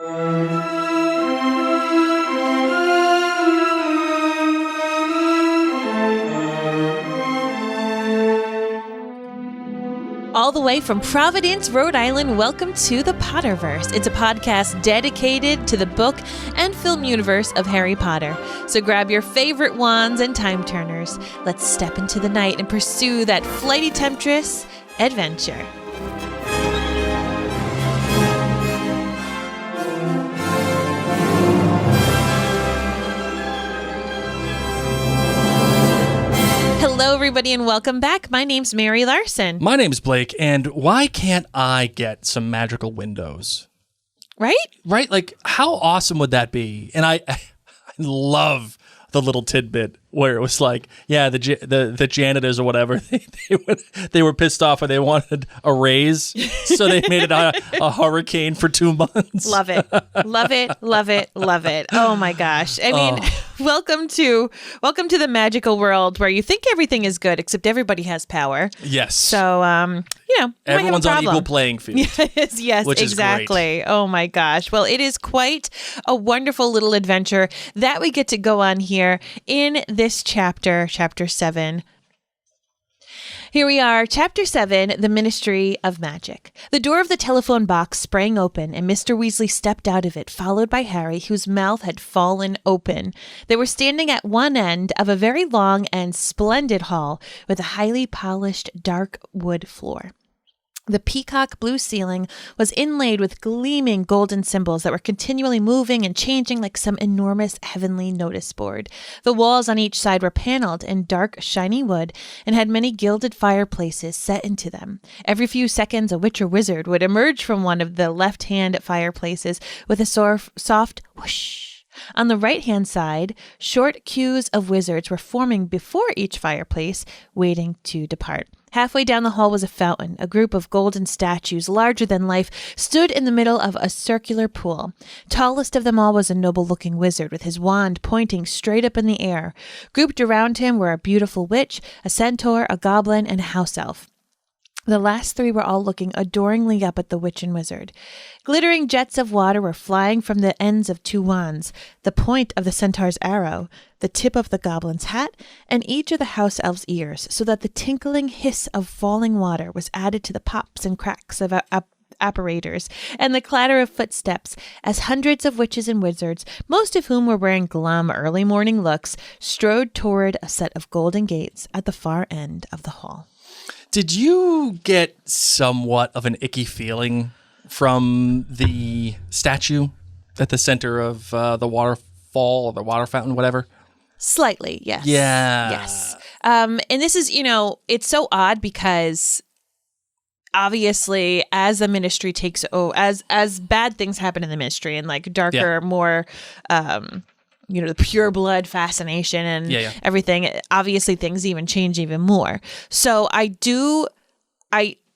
All the way from Providence, Rhode Island, welcome to the Potterverse. It's a podcast dedicated to the book and film universe of Harry Potter. So grab your favorite wands and time turners. Let's step into the night and pursue that flighty temptress adventure. Hello, everybody, and welcome back. My name's Mary Larson. My name's Blake, and why can't I get some magical windows? Right? Right? Like, how awesome would that be? And I love the little tidbit where it was like, yeah, the janitors or whatever, they were pissed off and they wanted a raise, so they made it a hurricane for 2 months. Love it. Love it. Love it. Love it. Oh my gosh. I mean, welcome to the magical world where you think everything is good, except everybody has power. Yes. So, everyone's on equal playing field. Yes, which exactly. Is great. Oh my gosh. Well, it is quite a wonderful little adventure that we get to go on here in this chapter 7. Here we are, Chapter 7, The Ministry of Magic. The door of the telephone box sprang open, and Mr. Weasley stepped out of it, followed by Harry, whose mouth had fallen open. They were standing at one end of a very long and splendid hall with a highly polished dark wood floor. The peacock blue ceiling was inlaid with gleaming golden symbols that were continually moving and changing like some enormous heavenly notice board. The walls on each side were paneled in dark, shiny wood and had many gilded fireplaces set into them. Every few seconds, a witch or wizard would emerge from one of the left-hand fireplaces with a soft whoosh. On the right-hand side, short queues of wizards were forming before each fireplace, waiting to depart. Halfway down the hall was a fountain. A group of golden statues, larger than life, stood in the middle of a circular pool. Tallest of them all was a noble-looking wizard with his wand pointing straight up in the air. Grouped around him were a beautiful witch, a centaur, a goblin, and a house elf. The last three were all looking adoringly up at the witch and wizard. Glittering jets of water were flying from the ends of two wands, the point of the centaur's arrow, the tip of the goblin's hat, and each of the house elf's ears, so that the tinkling hiss of falling water was added to the pops and cracks of apparatus and the clatter of footsteps as hundreds of witches and wizards, most of whom were wearing glum early morning looks, strode toward a set of golden gates at the far end of the hall. Did you get somewhat of an icky feeling from the statue at the center of the waterfall or the water fountain, whatever? Slightly, yes. Yeah. Yes. And this is, it's so odd because obviously as the ministry takes as bad things happen in the ministry and like darker, more the pure blood fascination and everything, obviously things even change even more. So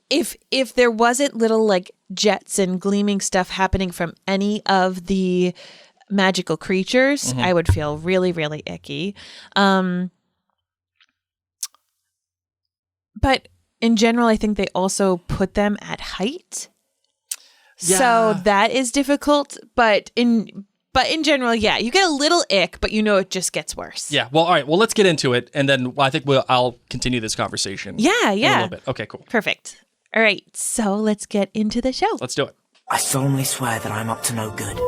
if there wasn't little like jets and gleaming stuff happening from any of the magical creatures, I would feel really, really icky. But in general, I think they also put them at height. Yeah. So that is difficult, but in general, you get a little ick, but it just gets worse. Yeah. Well, all right. Well, let's get into it, and then I think I'll continue this conversation. Yeah. In a little bit. Okay. Cool. Perfect. All right. So let's get into the show. Let's do it. I solemnly swear that I'm up to no good.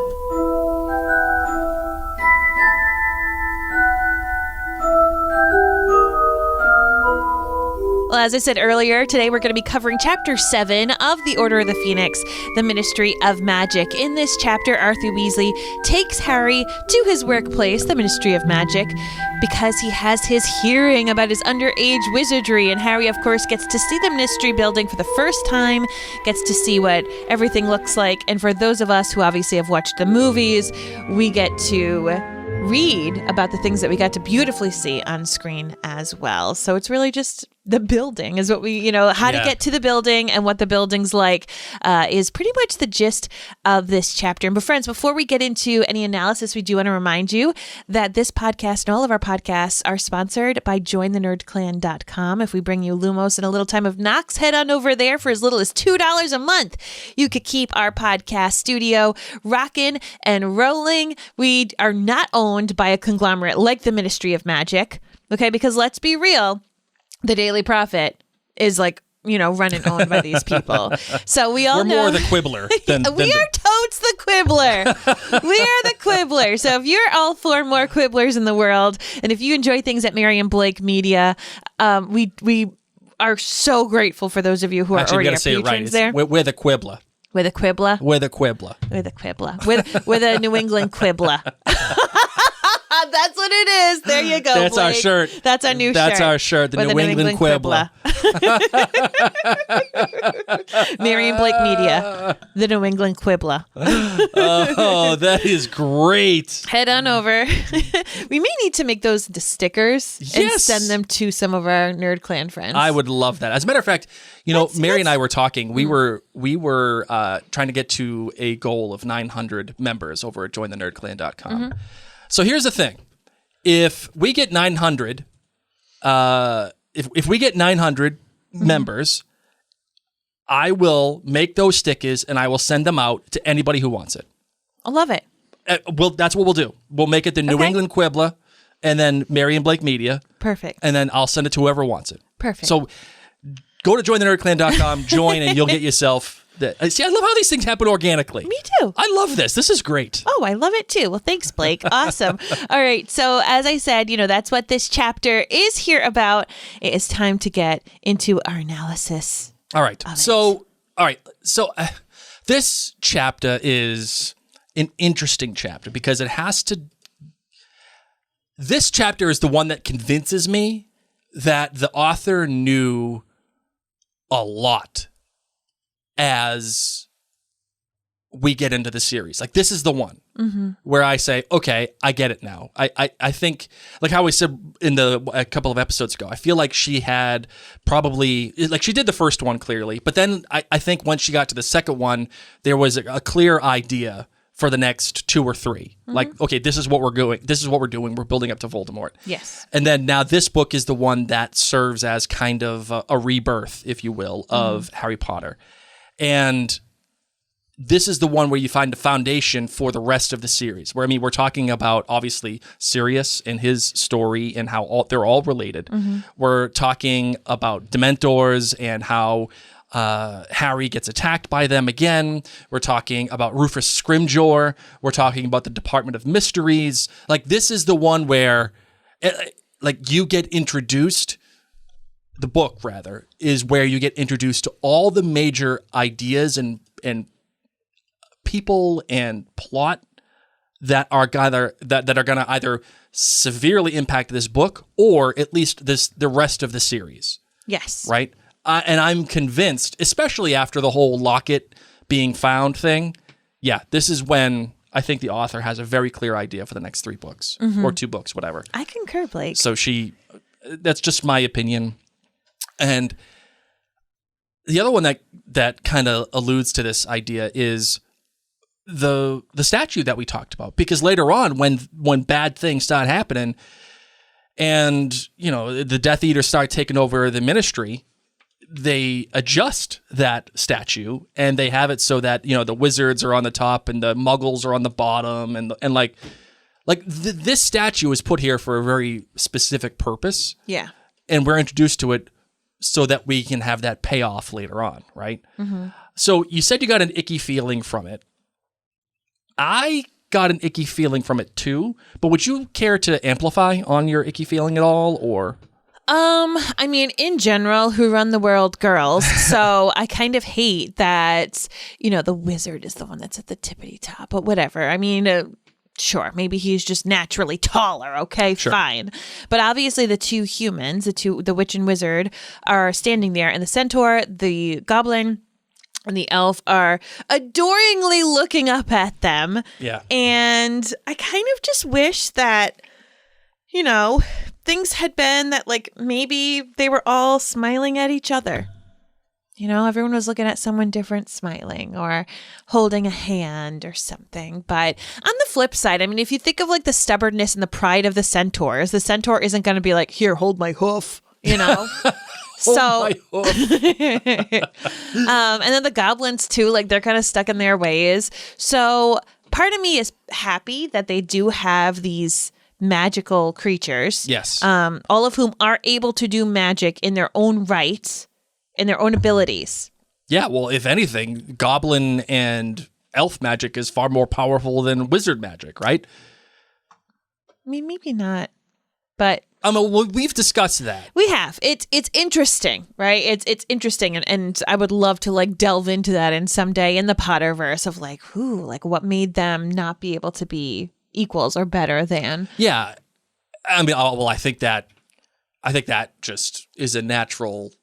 Well, as I said earlier, today we're going to be covering Chapter 7 of The Order of the Phoenix, The Ministry of Magic. In this chapter, Arthur Weasley takes Harry to his workplace, the Ministry of Magic, because he has his hearing about his underage wizardry. And Harry, of course, gets to see the Ministry building for the first time, gets to see what everything looks like. And for those of us who obviously have watched the movies, we get to read about the things that we got to beautifully see on screen as well. So it's really just the building is what we, how to get to the building and what the building's like is pretty much the gist of this chapter. But friends, before we get into any analysis, we do want to remind you that this podcast and all of our podcasts are sponsored by jointhenerdclan.com. If we bring you Lumos and a little time of Knox, head on over there for as little as $2 a month. You could keep our podcast studio rocking and rolling. We are not owned by a conglomerate like the Ministry of Magic. Okay, because let's be real. The Daily Prophet is run and owned by these people. So we all We're know. more the Quibbler than we are totes the Quibbler. We are the Quibbler. So if you're all for more Quibblers in the world, and if you enjoy things at Mary and Blake Media, we are so grateful for those of you who are already our patrons there. We're the Quibbler. We're the Quibbler. We're the Quibbler. We're the Quibbler. We're the New England Quibbler. That's what it is. There you go. That's Blake. our shirt. That's our new shirt. That's our shirt. The New England Quibbler. Mary and Blake Media. The New England Quibbler. Oh, that is great. Head on over. We may need to make those into stickers and Yes. send them to some of our Nerd Clan friends. I would love that. As a matter of fact, Mary and I were talking. We were trying to get to a goal of 900 members over at jointhenerdclan.com. Mm-hmm. So here's the thing: if we get 900, if we get 900 members, I will make those stickers and I will send them out to anybody who wants it. I love it. That's what we'll do. We'll make it the New England Quibbler, and then Mary and Blake Media. Perfect. And then I'll send it to whoever wants it. Perfect. So go to jointhenerdclan.com, join, and you'll get yourself. See, I love how these things happen organically. Me too. I love this. This is great. Oh, I love it too. Well, thanks, Blake. Awesome. All right. So as I said, that's what this chapter is here about. It is time to get into our analysis. All right. So this chapter is an interesting chapter because this chapter is the one that convinces me that the author knew a lot as we get into the series. Like, this is the one where I say, okay, I get it now. I think, like how we said in a couple of episodes ago, I feel like she had probably, like, she did the first one clearly, but then I think once she got to the second one, there was a clear idea for the next 2 or 3. Like, okay, this is what we're doing. This is what we're doing. We're building up to Voldemort. Yes. And then now this book is the one that serves as kind of a rebirth, if you will, of Harry Potter. And this is the one where you find the foundation for the rest of the series. Where, we're talking about, obviously, Sirius and his story and how they're all related. We're talking about Dementors and how Harry gets attacked by them again. We're talking about Rufus Scrimgeour. We're talking about the Department of Mysteries. Like, this is the one where, you get introduced. The book, rather, is where you get introduced to all the major ideas and people and plot that are going to either severely impact this book or at least the rest of the series. Yes. Right? And I'm convinced, especially after the whole locket being found thing, this is when I think the author has a very clear idea for the next 3 books or 2 books, whatever. I concur, Blake. So that's just my opinion. And the other one that kind of alludes to this idea is the statue that we talked about, because later on when bad things start happening and the Death Eaters start taking over the Ministry, they adjust that statue and they have it so that the wizards are on the top and the Muggles are on the bottom and this statue is put here for a very specific purpose. Yeah. And we're introduced to it so that we can have that payoff later on, right? So you said you got an icky feeling from it. I got an icky feeling from it too, but would you care to amplify on your icky feeling at all, or? In general, who run the world, girls. So I kind of hate that, the wizard is the one that's at the tippity top, but whatever. Sure, maybe he's just naturally taller. Okay, sure. Fine. But obviously the 2 humans, the witch and wizard, are standing there, and the centaur, the goblin, and the elf are adoringly looking up at them. Yeah. And I kind of just wish that, things had been that like maybe they were all smiling at each other. You know, everyone was looking at someone different smiling or holding a hand or something. But on the flip side, I mean, if you think of like the stubbornness and the pride of the centaurs, the centaur isn't going to be like, here, hold my hoof, you know? My hoof. And then the goblins too, like they're kind of stuck in their ways. So part of me is happy that they do have these magical creatures. Yes. All of whom are able to do magic in their own right. In their own abilities. Yeah, well, if anything, goblin and elf magic is far more powerful than wizard magic, right? I mean, maybe not, but we've discussed that. we have. It's interesting, right? It's interesting, and I would love to like delve into that in someday in the Potterverse of like, who, like what made them not be able to be equals or better than? Yeah, I mean, I think that just is a natural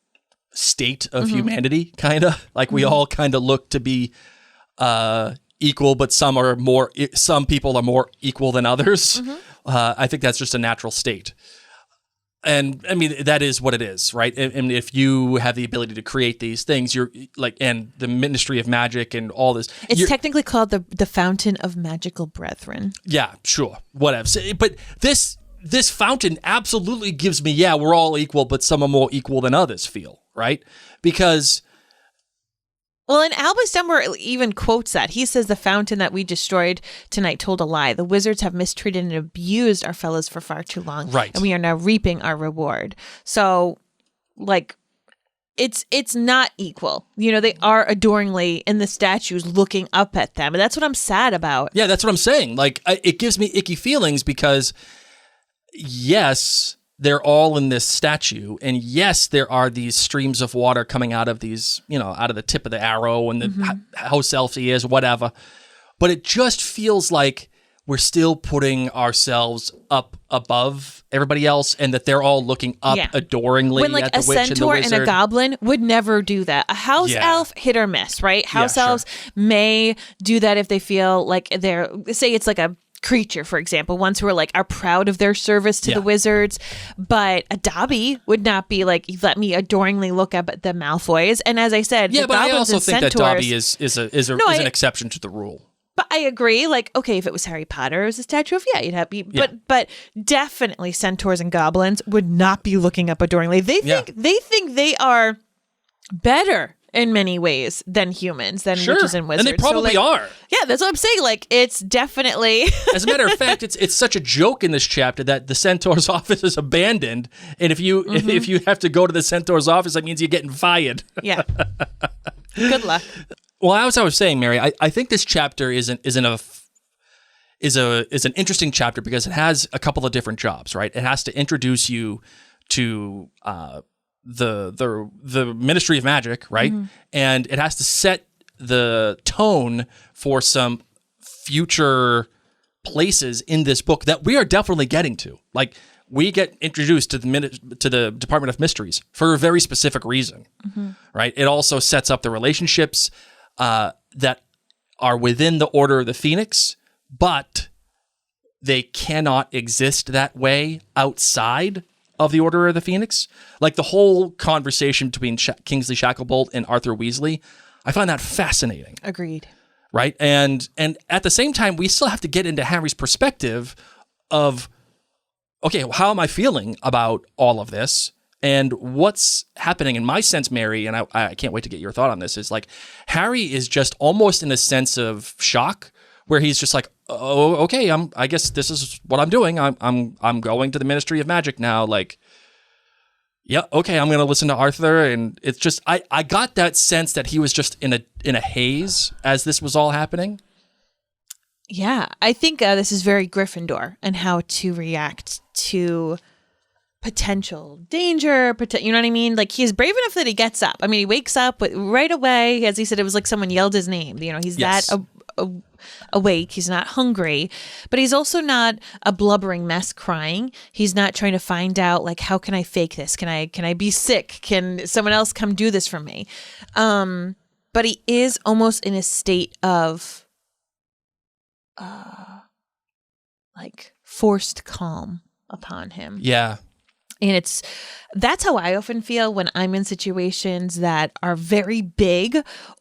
state of humanity, kind of like we all kind of look to be equal, but some people are more equal than others. I think that's just a natural state, and I mean that is what it is, right? And if you have the ability to create these things, you're like, and the Ministry of Magic and all this, It's technically called the Fountain of Magical Brethren. yeah, sure, whatever. But this fountain absolutely gives me, yeah, we're all equal, but some are more equal than others feel, right? Because Well, and Albus Dumbledore even quotes that. He says the fountain that we destroyed tonight told a lie. The wizards have mistreated and abused our fellows for far too long. Right. And we are now reaping our reward. So, like, it's not equal. You know, they are adoringly in the statues looking up at them. And that's what I'm sad about. yeah, that's what I'm saying. Like, it gives me icky feelings because, yes, they're all in this statue, and yes, there are these streams of water coming out of these, you know, out of the tip of the arrow and the house elf ears, whatever. But it just feels like we're still putting ourselves up above everybody else, and that they're all looking up adoringly when like at the a witch and the centaur and wizard. a goblin would never do that. A house elf, hit or miss, right? House sure. elves may do that if they feel like they're, say it's like a creature, for example, ones who are proud of their service to the wizards. But a Dobby would not be like, let me adoringly look up at the Malfoys. And as I said, yeah, the but I goblins also and think that centaurs, Dobby is an exception to the rule. But I agree. Like, okay, if it was Harry Potter as a statue of, you'd have be. But definitely centaurs and goblins would not be looking up adoringly. They think they are better in many ways than humans, than witches and wizards. And they probably are. Yeah, that's what I'm saying. Like, it's definitely. As a matter of fact, it's such a joke in this chapter that the centaur's office is abandoned, and if you have to go to the centaur's office, that means you're getting fired. Yeah. Good luck. Well, as I was saying, Mary, I think this chapter is an interesting chapter because it has a couple of different jobs, right? It has to introduce you to the Ministry of Magic, right? And it has to set the tone for some future places in this book that we are definitely getting to. Like, we get introduced to the Department of Mysteries for a very specific reason, right? It also sets up the relationships that are within the Order of the Phoenix, but they cannot exist that way outside of the Order of the Phoenix. Like the whole conversation between Kingsley Shacklebolt and Arthur Weasley, I find that fascinating. Agreed. Right? And at the same time, we still have to get into Harry's perspective of, okay, how am I feeling about all of this? And what's happening in my sense, Mary, and I can't wait to get your thought on this, is like Harry is just almost in a sense of shock where he's just like, oh, okay, I guess this is what I'm doing. I'm going to the Ministry of Magic now. Like, yeah, okay, I'm going to listen to Arthur. And it's just, I got that sense that he was just in a haze as this was all happening. Yeah, I think this is very Gryffindor and how to react to potential danger, you know what I mean? Like, he's brave enough that he gets up. I mean, he wakes up right away. As he said, it was like someone yelled his name. You know, he's that awake. He's not hungry, but he's also not a blubbering mess crying. He's not trying to find out, like, how can I fake this? Can I be sick? Can someone else come do this for me? But he is almost in a state of like forced calm upon him. Yeah. And that's how I often feel when I'm in situations that are very big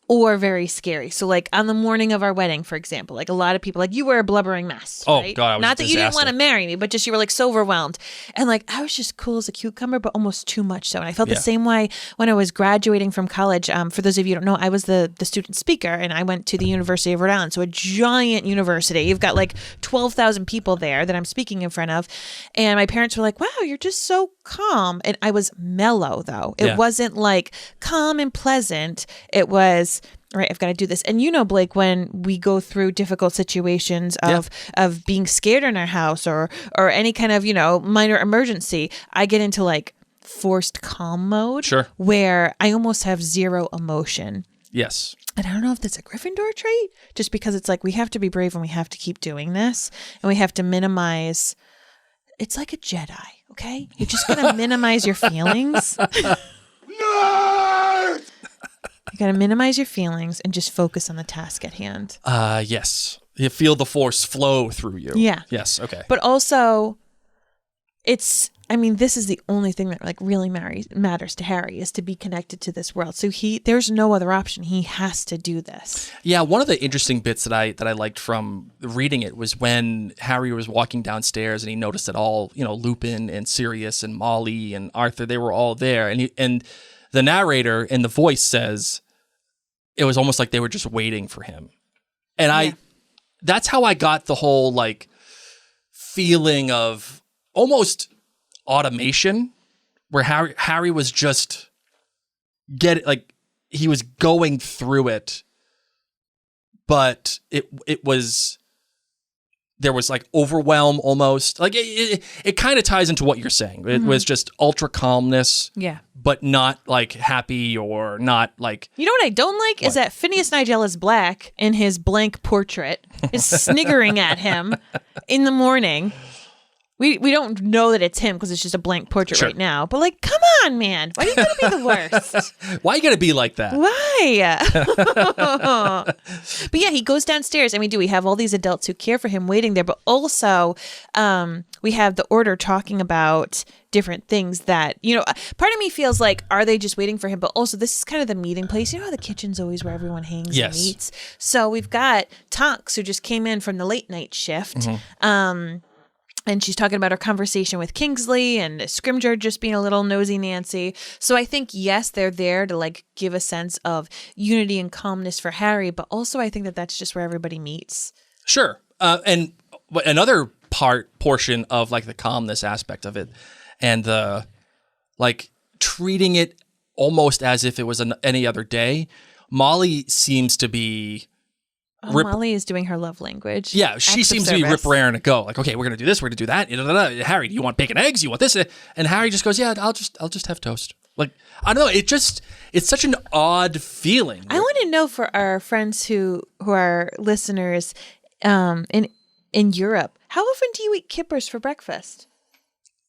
or very scary. So like on the morning of our wedding, for example, like a lot of people, like you were a blubbering mess. Oh, right? God, I was Not that you didn't want to disaster. marry me, but just you were like so overwhelmed. And like I was just cool as a cucumber, but almost too much so. And I felt the Yeah. same way when I was graduating from college. For those of you who don't know, I was the student speaker and I went to the University of Rhode Island. So a giant university. You've got like 12,000 people there that I'm speaking in front of. And my parents were like, wow, you're just so calm. And I was mellow though. It Yeah. wasn't like calm and pleasant. It was, all right, I've got to do this. And you know, Blake, when we go through difficult situations of being scared in our house or any kind of, minor emergency, I get into like forced calm mode. Sure. Where I almost have zero emotion. Yes. And I don't know if that's a Gryffindor trait, just because it's like we have to be brave and we have to keep doing this and we have to minimize. It's like a Jedi, okay? You're just going to minimize your feelings. You got to minimize your feelings and just focus on the task at hand. Yes. You feel the force flow through you. Yeah. Yes. Okay. But also, this is the only thing that like really matters to Harry is to be connected to this world. So there's no other option. He has to do this. Yeah, one of the interesting bits that I liked from reading it was when Harry was walking downstairs and he noticed that all, Lupin and Sirius and Molly and Arthur, they were all there. And the narrator in the voice says it was almost like they were just waiting for him. And that's how I got the whole like feeling of almost automation where Harry was just he was going through it, but it was, there was like overwhelm almost. Like it kind of ties into what you're saying. It was just ultra calmness. Yeah. But not like happy or not like. You know what I don't like is that Phineas Nigellus Black in his blank portrait is sniggering at him in the morning. We don't know that it's him because it's just a blank portrait Sure. right now. But like, come on, man. Why are you going to be the worst? Why you gotta be like that? Why? But yeah, he goes downstairs and we have all these adults who care for him waiting there. But also we have the Order talking about different things that, part of me feels like, are they just waiting for him? But also this is kind of the meeting place. You know how the kitchen's always where everyone hangs Yes. and eats? So we've got Tonks who just came in from the late night shift. And she's talking about her conversation with Kingsley and Scrimgeour just being a little nosy Nancy. So I think, yes, they're there to like give a sense of unity and calmness for Harry. But also I think that that's just where everybody meets. Sure. And another portion of like the calmness aspect of it and the like treating it almost as if it was any other day. Molly seems to be... Molly is doing her love language. Yeah, she Acts of seems to be service. raring to go. Like, okay, we're gonna do this, we're gonna do that. Harry, do you want bacon eggs? You want this? And Harry just goes, yeah, I'll just have toast. Like, I don't know. It's such an odd feeling. I want to know for our friends who are listeners in Europe, how often do you eat kippers for breakfast?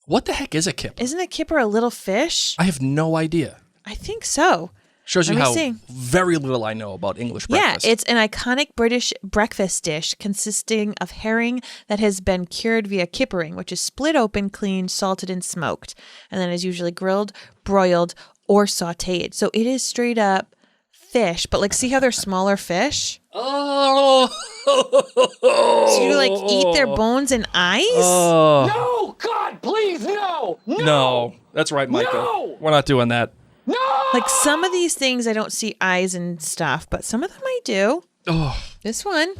What the heck is a kipper? Isn't a kipper a little fish? I have no idea. I think so. Shows you Let me how see. very little I know about English breakfast. Yeah, it's an iconic British breakfast dish consisting of herring that has been cured via kippering, which is split open, cleaned, salted, and smoked, and then is usually grilled, broiled, or sautéed. So it is straight up fish, but like, see how they're smaller fish? Oh. So you like eat their bones and eyes? Oh. No, God, please, no! No, that's right, Michael. No! We're not doing that. No! Like some of these things I don't see eyes and stuff, but some of them I do. Oh, This one,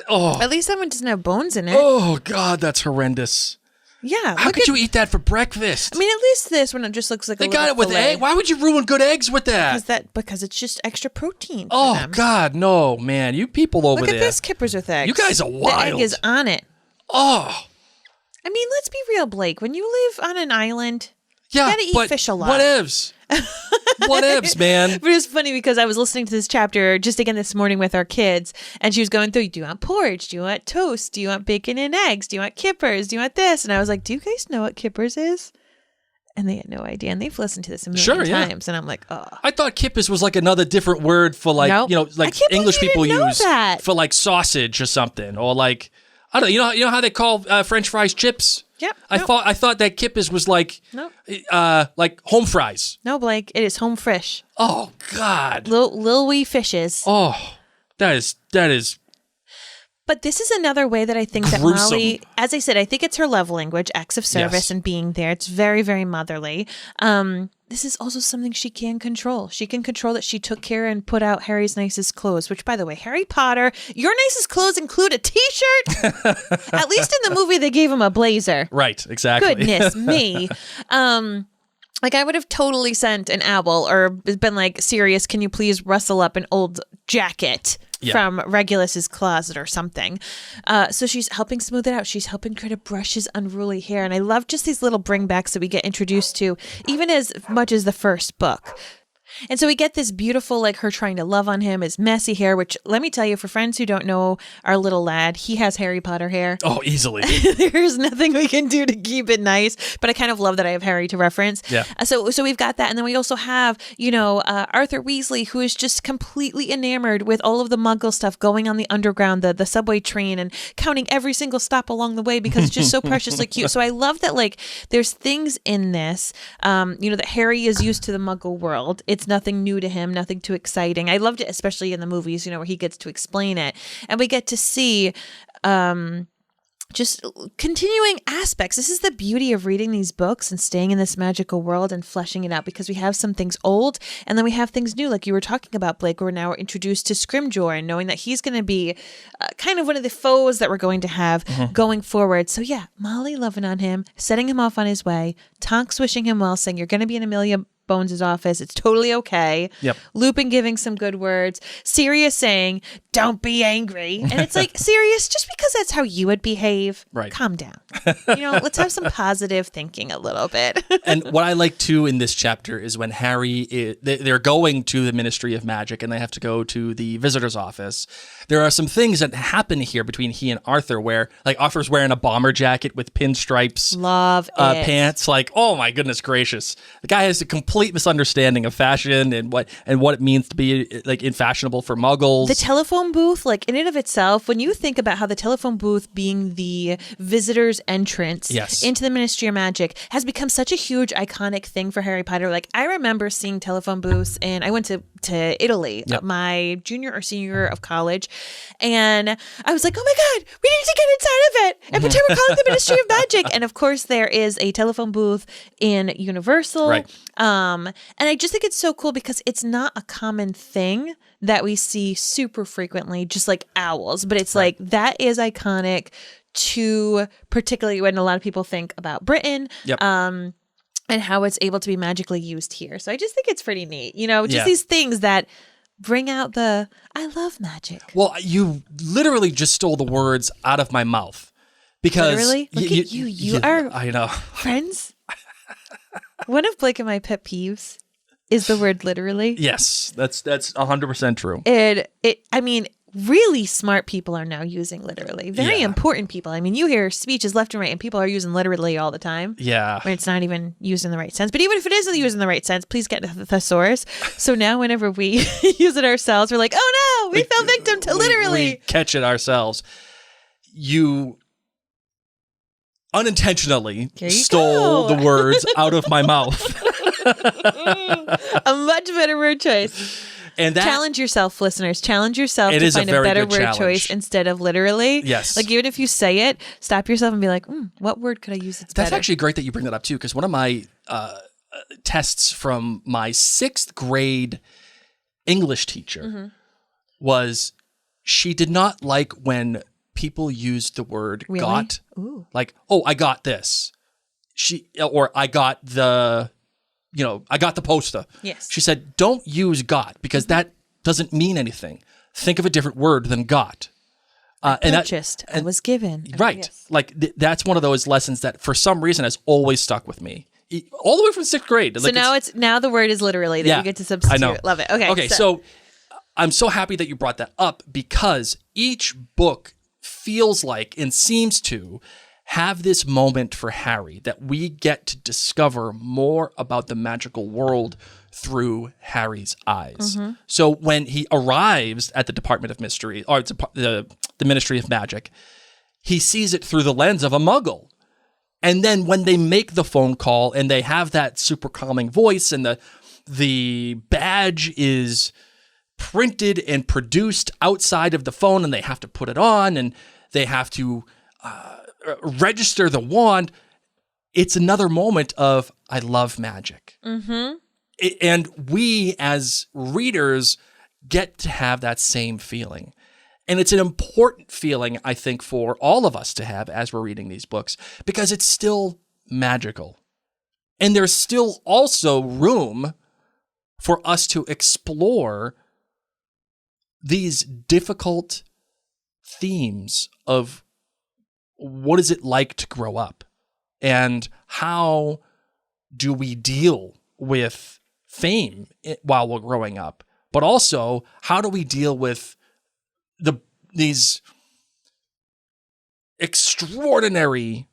oh, at least that one doesn't have bones in it. oh, God, that's horrendous. Yeah. How could you eat that for breakfast? I mean, at least this one, it just looks like They a got little it with fillet. egg. Why would you ruin good eggs with that? Because it's just extra protein. For Oh, them. God, no, man. You people over Look there. at this, kippers with eggs. You guys are The wild. egg is on it. Oh, I mean, let's be real, Blake. When you live on an island, yeah. you gotta eat but fish a lot. Whatevs. Whatevs, man. But it was funny because I was listening to this chapter just again this morning with our kids, and she was going through, do you want porridge? Do you want toast? Do you want bacon and eggs? Do you want kippers? Do you want this? And I was like, do you guys know what kippers is? And they had no idea. And they've listened to this a million times. And I'm like, oh. I thought kippers was like another different word for like, Nope. I like can't believe English you people didn't know use that. for like sausage or something. Or like, I don't know. You know how they call French fries chips? Yep. I thought that Kippers was like home fries. No, Blake, it is home fresh. Oh God. Lil wee fishes. Oh, that is. But this is another way that I think that Gruesome. Molly, as I said, I think it's her love language, acts of service Yes. and being there. It's very, very motherly. This is also something she can control. She can control that she took care and put out Harry's nicest clothes, which, by the way, Harry Potter, your nicest clothes include a t-shirt. At least in the movie, they gave him a blazer. Right, exactly. Goodness me. Like, I would have totally sent an owl or been like, Sirius, can you please rustle up an old jacket from Regulus's closet or something? So she's helping smooth it out. She's helping try to brush his unruly hair. And I love just these little bringbacks that we get introduced to, even as much as the first book. And so we get this beautiful, like her trying to love on him, his messy hair, which let me tell you, for friends who don't know our little lad, he has Harry Potter hair. Oh, easily. There's nothing we can do to keep it nice, but I kind of love that I have Harry to reference. Yeah. So we've got that. And then we also have, Arthur Weasley, who is just completely enamored with all of the Muggle stuff going on the underground, the subway train, and counting every single stop along the way because it's just so preciously cute. So I love that, like, there's things in this, that Harry is used to the Muggle world. It's nothing new to him, nothing too exciting. I loved it, especially in the movies, where he gets to explain it. And we get to see just continuing aspects. This is the beauty of reading these books and staying in this magical world and fleshing it out, because we have some things old and then we have things new, like you were talking about, Blake, where now we're introduced to Scrimgeour and knowing that he's going to be kind of one of the foes that we're going to have going forward. So yeah, Molly loving on him, setting him off on his way, Tonks wishing him well, saying you're going to be in Amelia Bones' office. It's totally okay. Yep. Lupin giving some good words. Sirius saying, don't be angry. And it's like, Sirius, just because that's how you would behave, right, calm down. Let's have some positive thinking a little bit. And what I like too in this chapter is when they're going to the Ministry of Magic and they have to go to the visitor's office. There are some things that happen here between he and Arthur where, like, Arthur's wearing a bomber jacket with pinstripes. Love it. Pants. Like, oh my goodness gracious. The guy has a complete misunderstanding of fashion and what it means to be, like, fashionable for Muggles. The telephone booth, like, in and of itself, when you think about how the telephone booth being the visitor's entrance into the Ministry of Magic has become such a huge iconic thing for Harry Potter. Like, I remember seeing telephone booths, and I went to Italy my junior or senior year of college, and I was like, oh my God, we need to get inside of it and pretend we're calling the Ministry of Magic. And of course there is a telephone booth in Universal. Right. And I just think it's so cool because it's not a common thing that we see super frequently, just like owls, but it's like, that is iconic to, particularly when a lot of people think about Britain. Yep. And how it's able to be magically used here. So I just think it's pretty neat. These things that bring out the, I love magic. Well, you literally just stole the words out of my mouth. Because literally? Look at you. You are, I know. Friends. One of Blake and my pet peeves is the word literally. Yes, that's 100% true. Really smart people are now using literally. Very important people. I mean, you hear speeches left and right, and people are using literally all the time. Yeah. When it's not even used in the right sense. But even if it is used in the right sense, please get the thesaurus. So now whenever we use it ourselves, we're like, oh no, we fell victim to literally. We catch it ourselves. You unintentionally stole the words out of my mouth. A much better word choice. And challenge yourself, listeners. Challenge yourself to find a better word choice instead of literally. Yes. Like, even if you say it, stop yourself and be like, what word could I use that's better? That's actually great that you bring that up too, because one of my tests from my 6th grade English teacher was, she did not like when people used the word got. Ooh. Like, oh, I got this. Or I got the... I got the poster. Yes. She said, don't use got, because that doesn't mean anything. Think of a different word than got. I was given. Right. Yes. Like, that's one of those lessons that for some reason has always stuck with me. All the way from 6th grade. So now the word is literally that you get to substitute. I know. Love it. Okay. Okay, so I'm so happy that you brought that up, because each book feels like and seems to have this moment for Harry that we get to discover more about the magical world through Harry's eyes. So when he arrives at the Department of Mystery, or the Ministry of Magic, he sees it through the lens of a muggle. And then when they make the phone call and they have that super calming voice and the badge is printed and produced outside of the phone and they have to put it on and they have to register the wand, it's another moment of, I love magic. Mm-hmm. And we as readers get to have that same feeling. And it's an important feeling, I think, for all of us to have as we're reading these books, because it's still magical. And there's still also room for us to explore these difficult themes of what is it like to grow up? And how do we deal with fame while we're growing up? But also, how do we deal with these extraordinary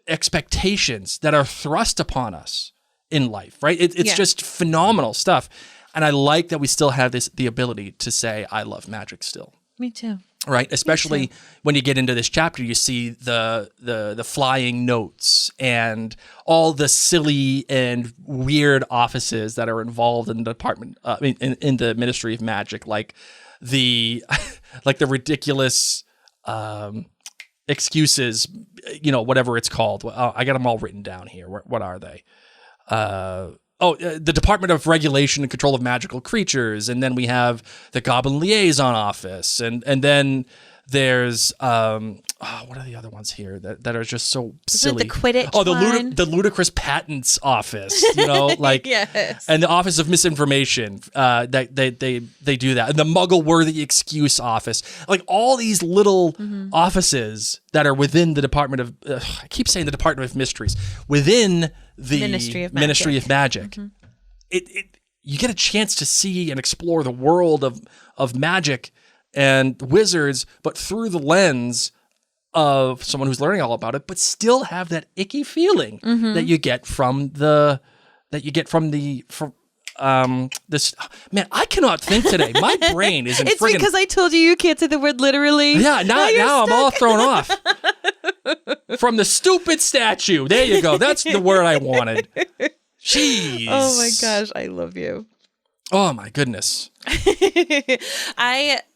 expectations that are thrust upon us in life, right? It's just phenomenal stuff. And I like that we still have the ability to say, I love magic still. Me too. Right? Especially when you get into this chapter, you see the flying notes and all the silly and weird offices that are involved in the department, in the Ministry of Magic, like the ridiculous excuses, whatever it's called. I got them all written down here. What are they? The Department of Regulation and Control of Magical Creatures, and then we have the Goblin Liaison Office, and then there's what are the other ones here that are just so silly? The Quidditch one? The Ludicrous Patents Office, Yes. and the Office of Misinformation. That they do that, and the Muggle-worthy Excuse Office, like all these little offices that are within the Department of. I keep saying the Department of Mysteries within the Ministry of Magic. Mm-hmm. You get a chance to see and explore the world of magic and wizards, but through the lens of someone who's learning all about it, but still have that icky feeling that you get from this. Man, I cannot think today. My brain is in It's because I told you can't say the word literally. Yeah, now I'm all thrown off. From the stupid statue. There you go. That's the word I wanted. Jeez. Oh my gosh, I love you. Oh my goodness.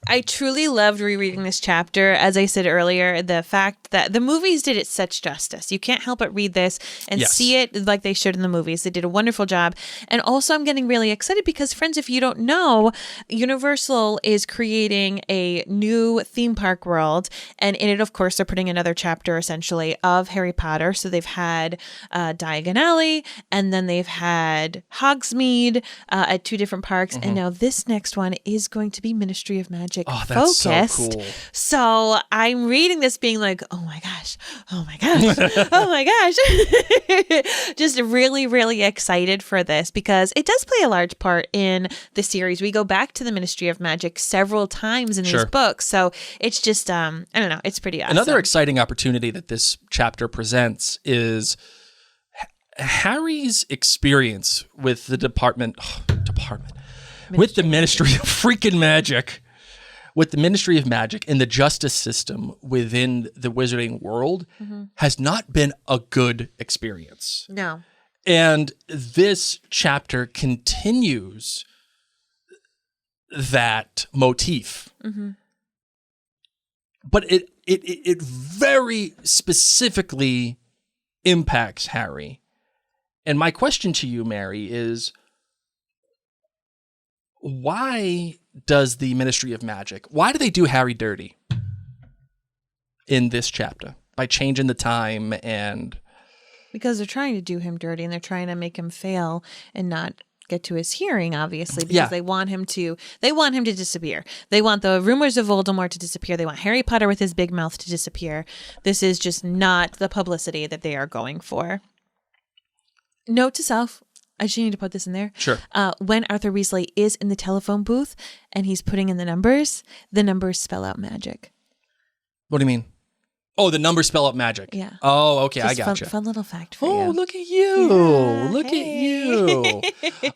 I truly loved rereading this chapter. As I said earlier, the fact that the movies did it such justice. You can't help but read this and see it like they showed in the movies. They did a wonderful job. And also I'm getting really excited because, friends, if you don't know, Universal is creating a new theme park world. And in it, of course, they're putting another chapter essentially of Harry Potter. So they've had Diagon Alley, and then they've had Hogsmeade at 2 different parks. And now this next one is going to be Ministry of Magic focused. So cool. So I'm reading this being like, oh my gosh, oh my gosh. Just really, really excited for this because it does play a large part in the series. We go back to the Ministry of Magic several times in these books. So it's just, I don't know, it's pretty awesome. Another exciting opportunity that this chapter presents is Harry's experience with the with the Ministry of freaking Magic, with the Ministry of Magic and the justice system within the wizarding world has not been a good experience. No. And this chapter continues that motif. But it very specifically impacts Harry. And my question to you, Mary, is why does the Ministry of Magic, why do they do Harry dirty in this chapter by changing the time? And because they're trying to do him dirty and they're trying to make him fail and not get to his hearing, obviously, because they want him to disappear. They want the rumors of Voldemort to disappear. They want Harry Potter with his big mouth to disappear. This is just not the publicity that they are going for. Note to self, I just need to put this in there. Sure. When Arthur Weasley is in the telephone booth and he's putting in the numbers spell out magic. What do you mean? Oh, the numbers spell out magic. Yeah. Oh, okay. Just I gotcha. Fun little fact for you. Oh, look at you. Yeah, look at you.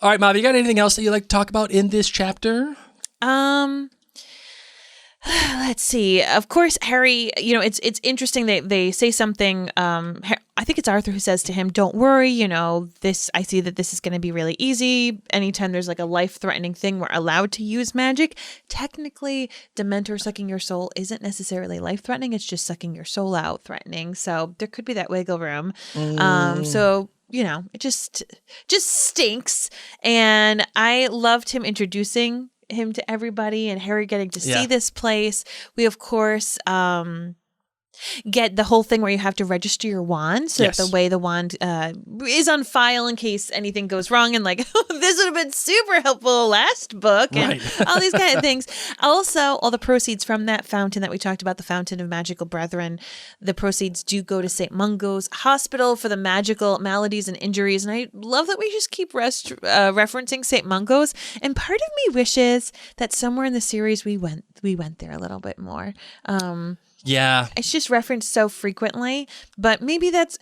All right, Mom, you got anything else that you'd like to talk about in this chapter? let's see. Of course, Harry, it's interesting. They say something. I think it's Arthur who says to him, "Don't worry, I see that this is going to be really easy. Anytime there's like a life-threatening thing, we're allowed to use magic. Technically, Dementor sucking your soul isn't necessarily life-threatening. It's just sucking your soul out threatening. So there could be that wiggle room. It just stinks. And I loved him introducing him to everybody and Harry getting to see this place. We, of course, get the whole thing where you have to register your wand so that the way the wand is on file in case anything goes wrong, and like this would have been super helpful last book, and all these kind of things. Also, all the proceeds from that fountain that we talked about, the Fountain of Magical Brethren, the proceeds do go to St. Mungo's Hospital for the magical maladies and injuries. And I love that we just keep referencing St. Mungo's, and part of me wishes that somewhere in the series we went there a little bit more. It's just referenced so frequently, but maybe just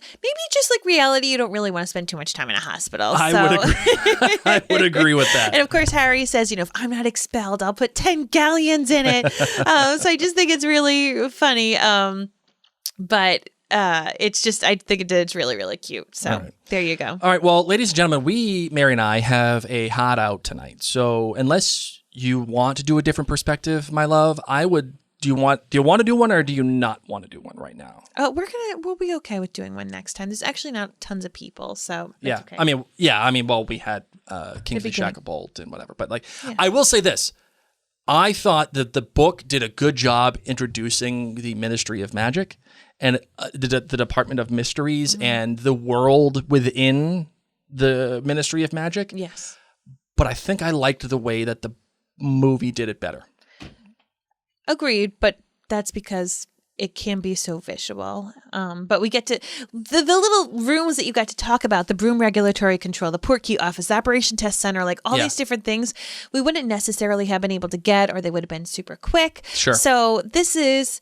like reality, you don't really want to spend too much time in a hospital. I would agree with that. And of course, Harry says, if I'm not expelled, I'll put 10 galleons in it. So I just think it's really funny. But I think it's really, really cute. So there you go. All right. Well, ladies and gentlemen, Mary and I have a hot out tonight. So unless you want to do a different perspective, my love, do you want to do one, or do you not want to do one right now? We'll be okay with doing one next time. There's actually not tons of people, so that's okay. Well, we had Kingsley Shacklebolt and whatever, but I will say this. I thought that the book did a good job introducing the Ministry of Magic and the Department of Mysteries and the world within the Ministry of Magic. Yes. But I think I liked the way that the movie did it better. Agreed, but that's because it can be so visual. But we get to the little rooms that you got to talk about, the Broom Regulatory Control, the Port Key Office, the Operation Test Center, like all these different things we wouldn't necessarily have been able to get, or they would have been super quick. Sure. So this is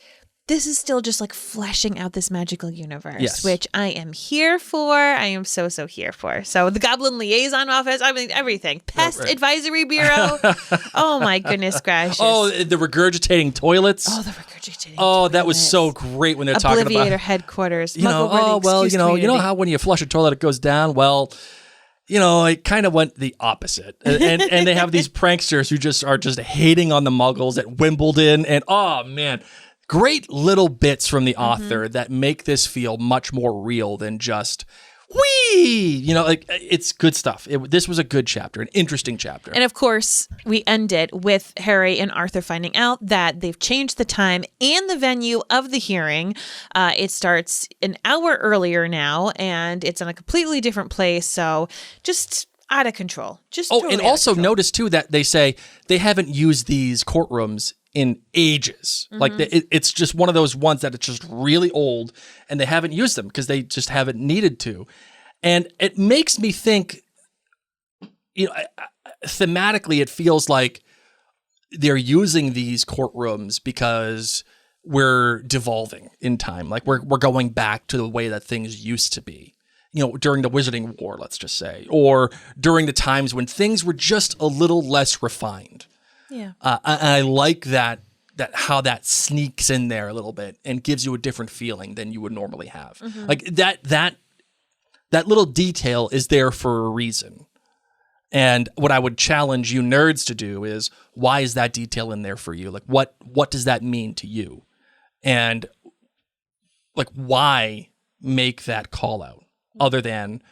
still just like fleshing out this magical universe, which I am here for. I am so here for. So the Goblin Liaison Office, I mean, everything. Pest Advisory Bureau. Oh my goodness gracious. Oh, the regurgitating toilets. Oh, the regurgitating toilets. That was so great when they're talking about Obliviator headquarters. you know how when you flush a toilet it goes down? Well, it kind of went the opposite. And they have these pranksters who just are just hating on the Muggles at Wimbledon, and oh man, great little bits from the author that make this feel much more real than just it's good stuff. This was a good chapter, an interesting chapter. And of course, we end it with Harry and Arthur finding out that they've changed the time and the venue of the hearing. It starts an hour earlier now, and it's in a completely different place. So just out of control. And also notice too that they say they haven't used these courtrooms in ages. Like it's just one of those ones that it's just really old, and they haven't used them because they just haven't needed to. And it makes me think, thematically, it feels like they're using these courtrooms because we're devolving in time. Like we're going back to the way that things used to be. During the Wizarding War, let's just say, or during the times when things were just a little less refined. Yeah. I like that how that sneaks in there a little bit and gives you a different feeling than you would normally have. Like that little detail is there for a reason. And what I would challenge you nerds to do is, why is that detail in there for you? Like what does that mean to you? And like, why make that call out other than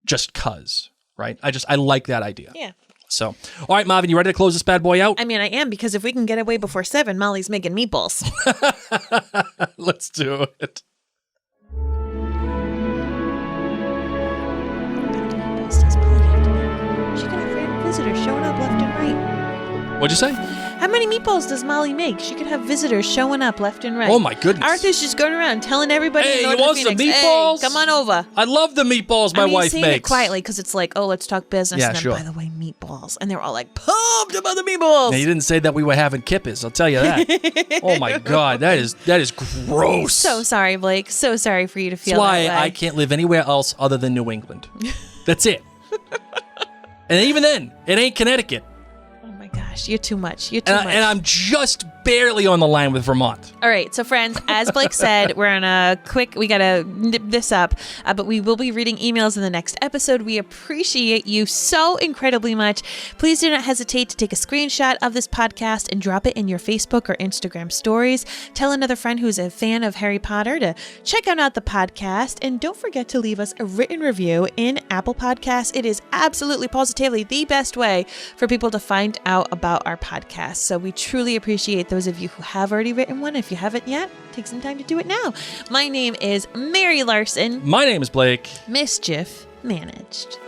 just 'cause, right? I like that idea. Yeah. So, all right, Marvin, you ready to close this bad boy out? I mean, I am, because if we can get away before 7, Molly's making meatballs. Let's do it. She could have random visitors showing up left and right. What'd you say? How many meatballs does Molly make? She could have visitors showing up left and right. Oh my goodness. Arthur's just going around telling everybody in Hey, you Northern want some Phoenix, meatballs? Hey, come on over. I love the meatballs my wife saying makes. it quietly because it's like, oh, let's talk business. Yeah, and then, sure. by the way, meatballs. And they're all like, pumped about the meatballs. Now, you didn't say that we were having kippers, I'll tell you that. Oh my God, that is gross. So sorry, Blake. So sorry for you to feel That's why that way. I can't live anywhere else other than New England. That's it. And even then, it ain't Connecticut. Oh my God. gosh, you're too much. You're too much. And I'm just barely on the line with Vermont. All right, so friends, as Blake said, we're on we got to nip this up, but we will be reading emails in the next episode. We appreciate you so incredibly much. Please do not hesitate to take a screenshot of this podcast and drop it in your Facebook or Instagram stories. Tell another friend who's a fan of Harry Potter to check out the podcast, and don't forget to leave us a written review in Apple Podcasts. It is absolutely positively the best way for people to find out about our podcast. So we truly appreciate those of you who have already written one. If you haven't yet, take some time to do it now. My name is Mary Larson. My name is Blake. Mischief managed.